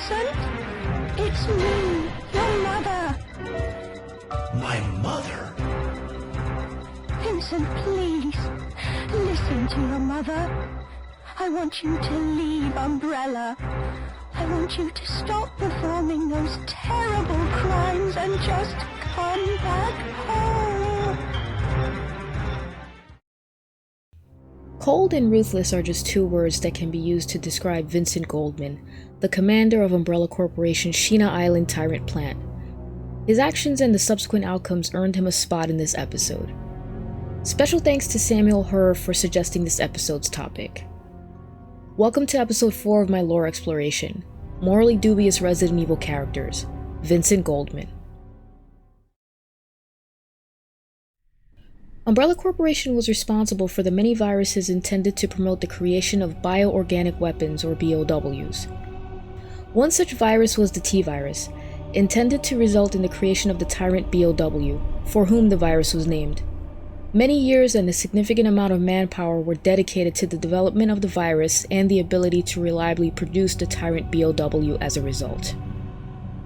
Vincent? It's me, your mother. My mother? Vincent, please, listen to your mother. I want you to leave Umbrella. I want you to stop performing those terrible crimes and just come back home. Cold and ruthless are just two words that can be used to describe Vincent Goldman, the commander of Umbrella Corporation's Sheena Island Tyrant Plant. His actions and the subsequent outcomes earned him a spot in this episode. Special thanks to Samuel Herr for suggesting this episode's topic. Welcome to episode 4 of my lore exploration, Morally Dubious Resident Evil Characters, Vincent Goldman. Umbrella Corporation was responsible for the many viruses intended to promote the creation of bioorganic weapons, or BOWs. One such virus was the T-virus, intended to result in the creation of the Tyrant BOW, for whom the virus was named. Many years and a significant amount of manpower were dedicated to the development of the virus and the ability to reliably produce the Tyrant BOW as a result.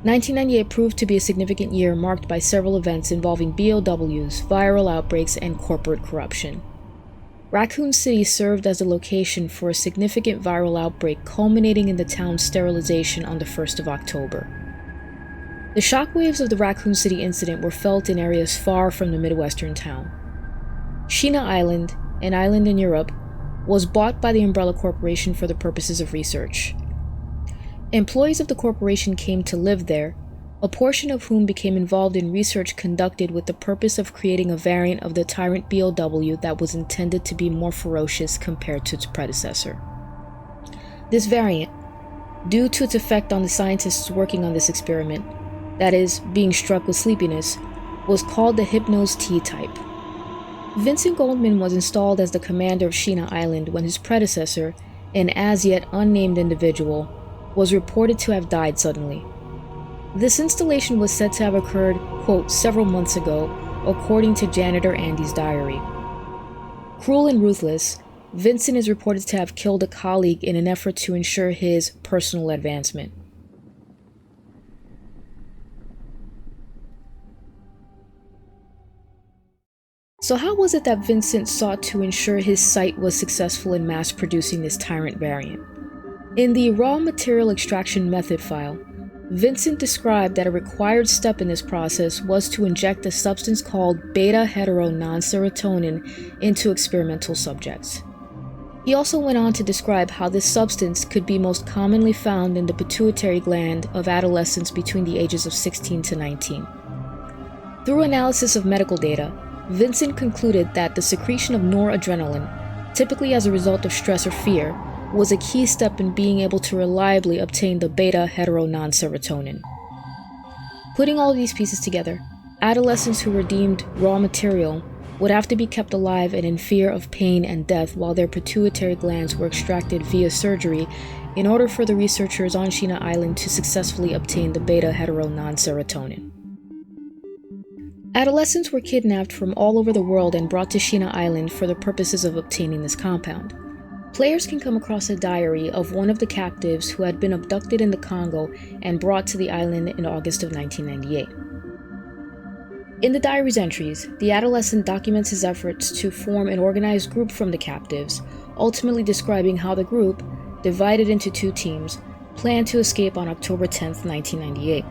1998 proved to be a significant year marked by several events involving BOWs, viral outbreaks, and corporate corruption. Raccoon City served as a location for a significant viral outbreak culminating in the town's sterilization on the 1st of October. The shockwaves of the Raccoon City incident were felt in areas far from the Midwestern town. Sheena Island, an island in Europe, was bought by the Umbrella Corporation for the purposes of research. Employees of the corporation came to live there, a portion of whom became involved in research conducted with the purpose of creating a variant of the Tyrant BOW that was intended to be more ferocious compared to its predecessor. This variant, due to its effect on the scientists working on this experiment, that is, being struck with sleepiness, was called the Hypnos T-type. Vincent Goldman was installed as the commander of Sheena Island when his predecessor, an as yet unnamed individual, was reported to have died suddenly. This installation was said to have occurred, quote, several months ago, according to janitor Andy's diary. Cruel and ruthless, Vincent is reported to have killed a colleague in an effort to ensure his personal advancement. So how was it that Vincent sought to ensure his site was successful in mass producing this Tyrant variant? In the raw material extraction method file, Vincent described that a required step in this process was to inject a substance called beta-heteronon-serotonin into experimental subjects. He also went on to describe how this substance could be most commonly found in the pituitary gland of adolescents between the ages of 16 to 19. Through analysis of medical data, Vincent concluded that the secretion of noradrenaline, typically as a result of stress or fear, was a key step in being able to reliably obtain the beta-heteronon-serotonin. Putting all of these pieces together, adolescents who were deemed raw material would have to be kept alive and in fear of pain and death while their pituitary glands were extracted via surgery in order for the researchers on Sheena Island to successfully obtain the beta-heteronon-serotonin. Adolescents were kidnapped from all over the world and brought to Sheena Island for the purposes of obtaining this compound. Players can come across a diary of one of the captives who had been abducted in the Congo and brought to the island in August of 1998. In the diary's entries, the adolescent documents his efforts to form an organized group from the captives, ultimately describing how the group, divided into two teams, planned to escape on October 10, 1998.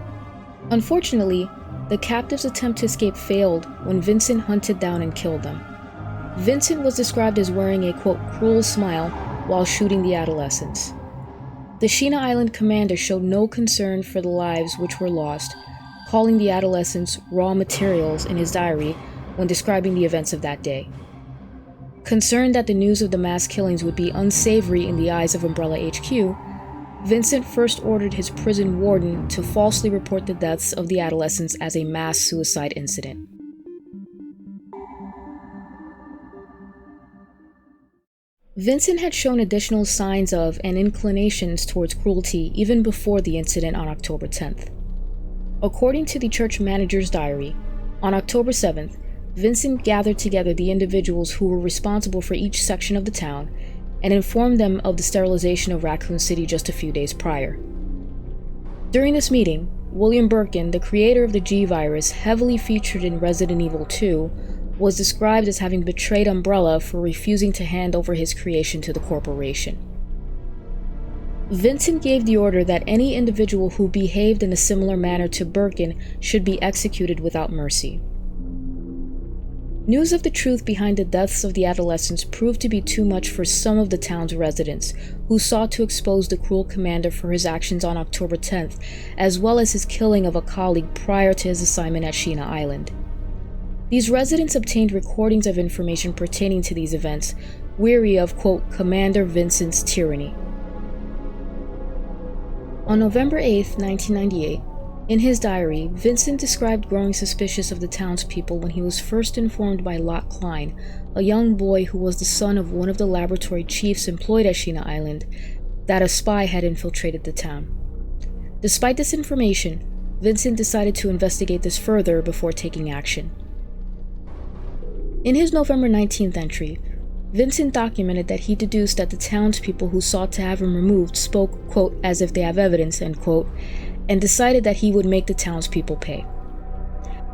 Unfortunately, the captives' attempt to escape failed when Vincent hunted down and killed them. Vincent was described as wearing a, quote, cruel smile while shooting the adolescents. The Sheena Island commander showed no concern for the lives which were lost, calling the adolescents raw materials in his diary when describing the events of that day. Concerned that the news of the mass killings would be unsavory in the eyes of Umbrella HQ, Vincent first ordered his prison warden to falsely report the deaths of the adolescents as a mass suicide incident. Vincent had shown additional signs of and inclinations towards cruelty even before the incident on October 10th. According to the church manager's diary, on October 7th, Vincent gathered together the individuals who were responsible for each section of the town and informed them of the sterilization of Raccoon City just a few days prior. During this meeting, William Birkin, the creator of the G-Virus heavily featured in Resident Evil 2, was described as having betrayed Umbrella for refusing to hand over his creation to the corporation. Vincent gave the order that any individual who behaved in a similar manner to Birkin should be executed without mercy. News of the truth behind the deaths of the adolescents proved to be too much for some of the town's residents, who sought to expose the cruel commander for his actions on October 10th, as well as his killing of a colleague prior to his assignment at Sheena Island. These residents obtained recordings of information pertaining to these events, weary of, quote, Commander Vincent's tyranny. On November 8, 1998, in his diary, Vincent described growing suspicious of the townspeople when he was first informed by Locke Klein, a young boy who was the son of one of the laboratory chiefs employed at Sheena Island, that a spy had infiltrated the town. Despite this information, Vincent decided to investigate this further before taking action. In his November 19th entry, Vincent documented that he deduced that the townspeople who sought to have him removed spoke, quote, as if they have evidence, end quote, and decided that he would make the townspeople pay.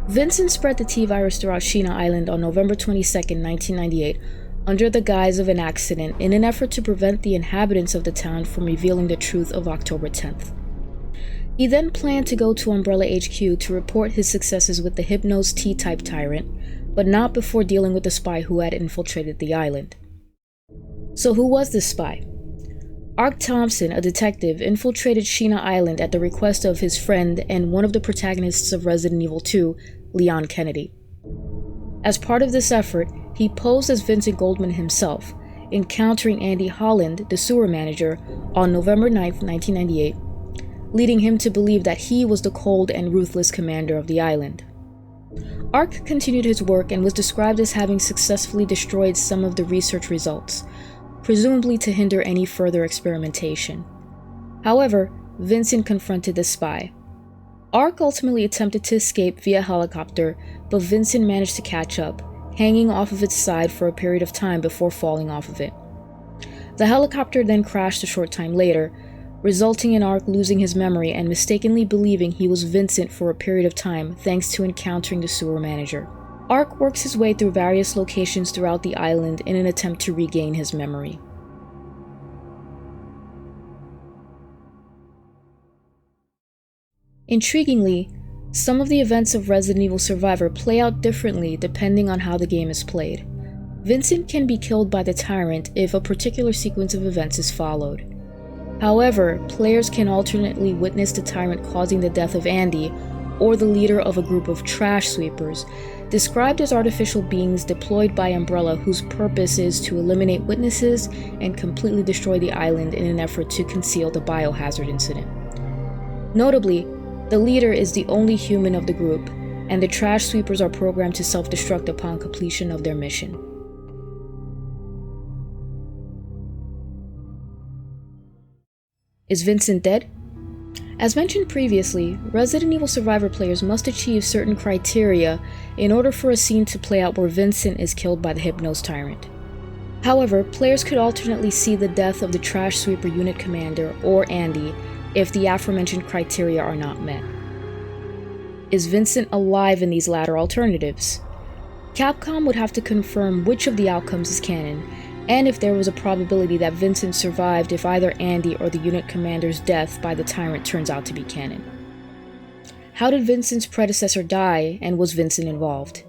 Vincent spread the T-Virus throughout Sheena Island on November 22, 1998, under the guise of an accident in an effort to prevent the inhabitants of the town from revealing the truth of October 10th. He then planned to go to Umbrella HQ to report his successes with the Hypnos T-type tyrant, but not before dealing with the spy who had infiltrated the island. So who was this spy? Ark Thompson, a detective, infiltrated Sheena Island at the request of his friend and one of the protagonists of Resident Evil 2, Leon Kennedy. As part of this effort, he posed as Vincent Goldman himself, encountering Andy Holland, the sewer manager, on November 9, 1998, leading him to believe that he was the cold and ruthless commander of the island. Ark continued his work and was described as having successfully destroyed some of the research results, presumably to hinder any further experimentation. However, Vincent confronted the spy. Ark ultimately attempted to escape via helicopter, but Vincent managed to catch up, hanging off of its side for a period of time before falling off of it. The helicopter then crashed a short time later, resulting in Ark losing his memory and mistakenly believing he was Vincent for a period of time thanks to encountering the sewer manager. Ark works his way through various locations throughout the island in an attempt to regain his memory. Intriguingly, some of the events of Resident Evil Survivor play out differently depending on how the game is played. Vincent can be killed by the Tyrant if a particular sequence of events is followed. However, players can alternately witness the Tyrant causing the death of Andy, or the leader of a group of trash sweepers, described as artificial beings deployed by Umbrella whose purpose is to eliminate witnesses and completely destroy the island in an effort to conceal the biohazard incident. Notably, the leader is the only human of the group, and the trash sweepers are programmed to self-destruct upon completion of their mission. Is Vincent dead? As mentioned previously, Resident Evil Survivor players must achieve certain criteria in order for a scene to play out where Vincent is killed by the Hypnos Tyrant. However, players could alternately see the death of the Trash Sweeper Unit Commander or Andy if the aforementioned criteria are not met. Is Vincent alive in these latter alternatives? Capcom would have to confirm which of the outcomes is canon, and if there was a probability that Vincent survived if either Andy or the unit commander's death by the Tyrant turns out to be canon. How did Vincent's predecessor die, and was Vincent involved?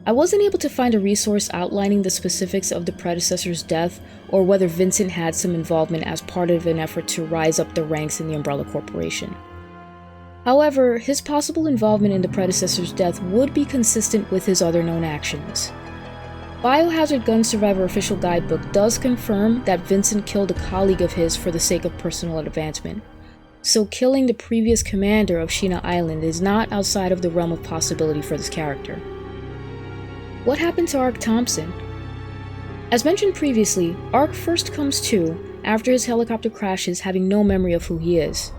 I wasn't able to find a resource outlining the specifics of the predecessor's death or whether Vincent had some involvement as part of an effort to rise up the ranks in the Umbrella Corporation. However, his possible involvement in the predecessor's death would be consistent with his other known actions. Biohazard Gun Survivor Official Guidebook does confirm that Vincent killed a colleague of his for the sake of personal advancement, so killing the previous commander of Sheena Island is not outside of the realm of possibility for this character. What happened to Ark Thompson? As mentioned previously, Ark first comes to after his helicopter crashes, having no memory of who he is.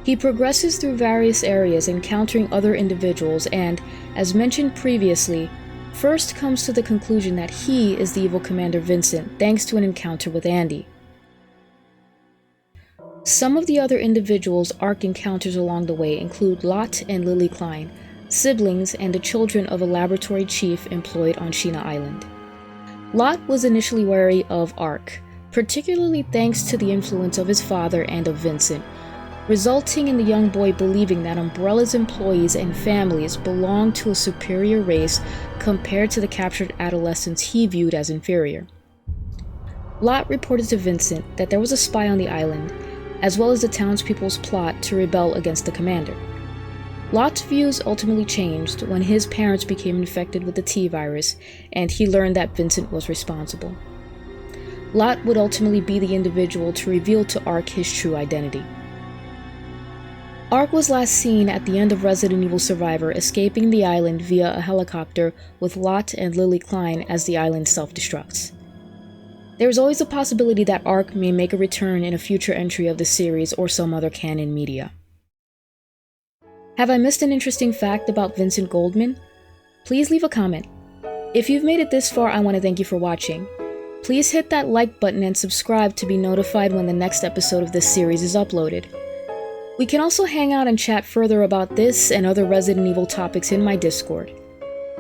He progresses through various areas encountering other individuals and, as mentioned previously, first comes to the conclusion that he is the evil Commander Vincent thanks to an encounter with Andy. Some of the other individuals Ark encounters along the way include Lot and Lily Klein, siblings and the children of a laboratory chief employed on Sheena Island. Lot was initially wary of Ark, particularly thanks to the influence of his father and of Vincent, resulting in the young boy believing that Umbrella's employees and families belonged to a superior race compared to the captured adolescents he viewed as inferior. Lot reported to Vincent that there was a spy on the island, as well as the townspeople's plot to rebel against the commander. Lot's views ultimately changed when his parents became infected with the T-virus, and he learned that Vincent was responsible. Lot would ultimately be the individual to reveal to Ark his true identity. Ark was last seen at the end of Resident Evil Survivor escaping the island via a helicopter with Lot and Lily Klein as the island self-destructs. There is always a possibility that Ark may make a return in a future entry of the series or some other canon media. Have I missed an interesting fact about Vincent Goldman? Please leave a comment. If you've made it this far, I want to thank you for watching. Please hit that like button and subscribe to be notified when the next episode of this series is uploaded. We can also hang out and chat further about this and other Resident Evil topics in my Discord.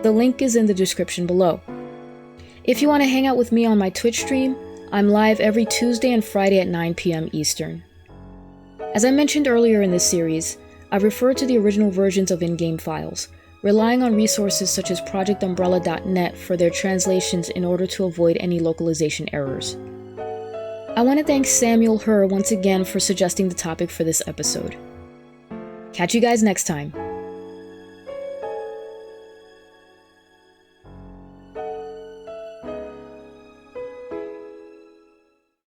The link is in the description below. If you want to hang out with me on my Twitch stream, I'm live every Tuesday and Friday at 9 p.m. Eastern. As I mentioned earlier in this series, I've referred to the original versions of in-game files, relying on resources such as projectumbrella.net for their translations in order to avoid any localization errors. I want to thank Samuel Herr once again for suggesting the topic for this episode. Catch you guys next time.